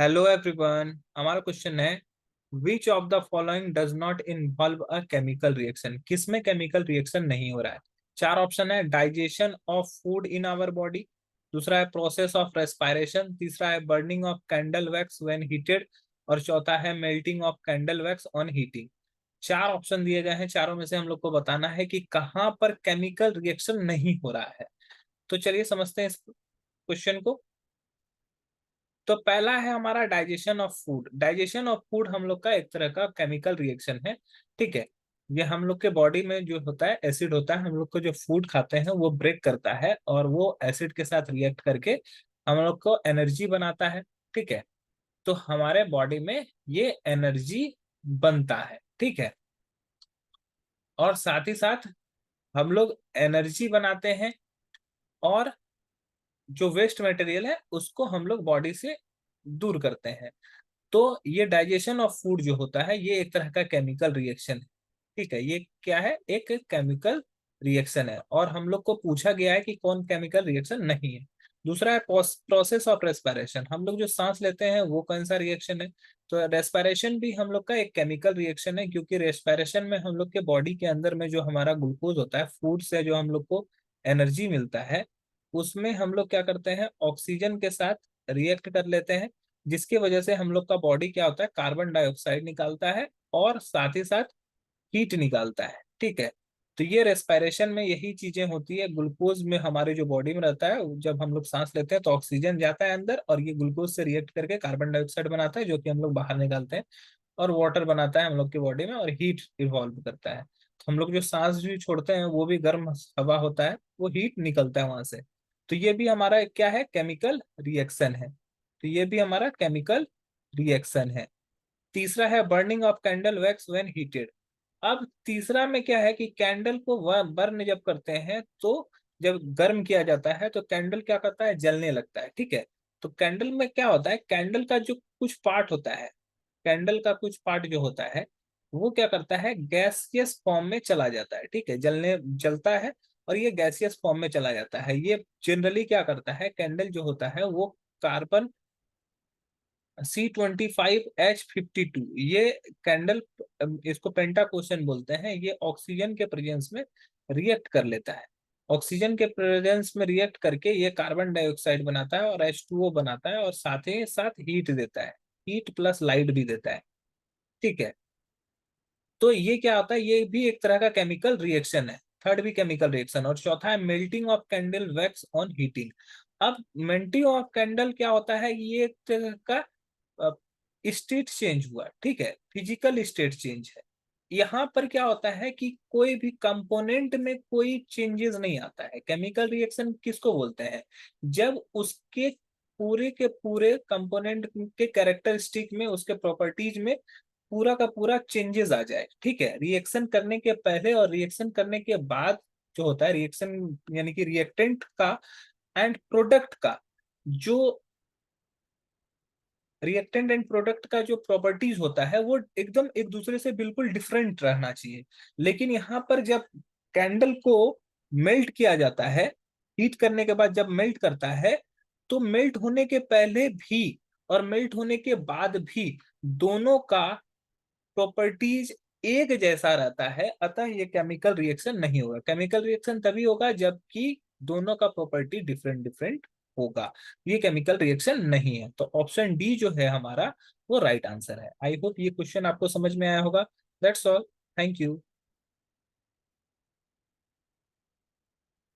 Hello everyone, हमारा question है which of the following does not involve a chemical reaction. किसमें chemical reaction नहीं हो रहा है। चार ऑप्शन है। Digestion of food in our body, दूसरा है प्रोसेस ऑफ रेस्पिरेशन, तीसरा है burning of candle wax when heated, और चौथा है melting of candle wax on heating. चार ऑप्शन दिए गए हैं, चारों में से हम लोग को बताना है कि कहाँ पर केमिकल रिएक्शन नहीं हो रहा है। तो चलिए समझते हैं इस क्वेश्चन को। तो पहला है हमारा digestion of food. Digestion of food हम लोग का एक तरह का केमिकल रिएक्शन है। ठीक है, ये हम लोग के बॉडी में जो होता है एसिड होता है, हम लोग को जो फूड खाते हैं वो ब्रेक करता है और वो एसिड के साथ रिएक्ट करके हम लोग को एनर्जी बनाता है। ठीक है, तो हमारे बॉडी में ये एनर्जी बनता है। ठीक है, और साथ ही साथ हम लोग एनर्जी बनाते हैं और जो वेस्ट मटेरियल है उसको हम लोग बॉडी से दूर करते हैं। तो ये डाइजेशन ऑफ फूड जो होता है ये एक तरह का केमिकल रिएक्शन है। ठीक है, ये क्या है, एक केमिकल रिएक्शन है। और हम लोग को पूछा गया है कि कौन केमिकल रिएक्शन नहीं है। दूसरा है प्रोसेस ऑफ रेस्पिरेशन, हम लोग जो सांस लेते हैं वो कौन सा रिएक्शन है। तो रेस्पिरेशन भी हम लोग का एक केमिकल रिएक्शन है, क्योंकि रेस्पिरेशन में हम लोग के बॉडी के अंदर में जो हमारा ग्लूकोज होता है, फूड से जो हम लोग को एनर्जी मिलता है, उसमें हम लोग क्या करते हैं, ऑक्सीजन के साथ रिएक्ट कर लेते हैं, जिसकी वजह से हम लोग का बॉडी क्या होता है, कार्बन डाइऑक्साइड निकालता है और साथ ही साथ हीट निकालता है। ठीक है, तो ये रेस्पिरेशन में यही चीजें होती है। ग्लूकोज में हमारे जो बॉडी में रहता है, जब हम लोग सांस लेते हैं तो ऑक्सीजन जाता है अंदर और ये ग्लूकोज से रिएक्ट करके कार्बन डाइऑक्साइड बनाता है, जो कि हम लोग बाहर निकालते हैं, और वाटर बनाता है हम लोग की बॉडी में, और हीट इवॉल्व करता है। तो हम लोग जो सांस भी छोड़ते हैं वो भी गर्म हवा होता है, वो हीट निकलता है वहां से। तो ये भी हमारा क्या है, केमिकल रिएक्शन है। तो ये भी हमारा केमिकल रिएक्शन है। तीसरा है burning of candle wax when heated. अब तीसरा में क्या है कि कैंडल को बर्न जब करते हैं तो जब गर्म किया जाता है तो कैंडल क्या करता है, जलने लगता है। ठीक है, तो कैंडल में क्या होता है, कैंडल का जो कुछ पार्ट होता है, कैंडल का कुछ पार्ट जो होता है वो क्या करता है, गैसियस फॉर्म में चला जाता है। ठीक है, जलता है और ये गैसियस फॉर्म में चला जाता है। ये जनरली क्या करता है, कैंडल जो होता है वो कार्बन C25H52, ये कैंडल, इसको पेंटा क्वेश्चन बोलते हैं, ये ऑक्सीजन के प्रेजेंस में रिएक्ट कर लेता है। ऑक्सीजन के प्रेजेंस में रिएक्ट करके ये कार्बन डाइऑक्साइड बनाता है और H2O बनाता है, और साथ ही साथ हीट देता है, हीट प्लस लाइट भी देता है। ठीक है, तो ये क्या होता है, ये भी एक तरह का केमिकल रिएक्शन है, थर्ड भी केमिकल रिएक्शन। और चौथा है melting of candle wax on heating. अब मेल्टिंग ऑफ कैंडल क्या होता है, ये एक तरह का स्टेट चेंज हुआ। ठीक है, फिजिकल स्टेट चेंज है। यहाँ पर क्या होता है कि कोई भी कंपोनेंट में कोई चेंजेस नहीं आता है। केमिकल रिएक्शन किसको बोलते हैं, जब उसके पूरे के पूरे कंपोनेंट के कैरेक्टरिस्टिक में, उसके प्रॉपर्टीज में पूरा का पूरा चेंजेस आ जाए। ठीक है, रिएक्शन करने के पहले और रिएक्शन करने के बाद जो होता है, रिएक्शन यानी कि रिएक्टेंट का एंड प्रोडक्ट का जो, रिएक्टेंट एंड प्रोडक्ट का जो प्रॉपर्टीज होता है वो एकदम एक दूसरे से बिल्कुल डिफरेंट रहना चाहिए। लेकिन यहाँ पर जब कैंडल को मेल्ट किया जाता है, हीट करने के बाद जब मेल्ट करता है, तो मेल्ट होने के पहले भी और मेल्ट होने के बाद भी दोनों का प्रॉपर्टीज एक जैसा रहता है। अतः ये केमिकल रिएक्शन नहीं होगा। केमिकल रिएक्शन तभी होगा जबकि दोनों का प्रॉपर्टी डिफरेंट डिफरेंट होगा। ये केमिकल रिएक्शन नहीं है। तो ऑप्शन डी जो है हमारा वो राइट आंसर है। आई होप ये क्वेश्चन आपको समझ में आया होगा। That's all, thank you.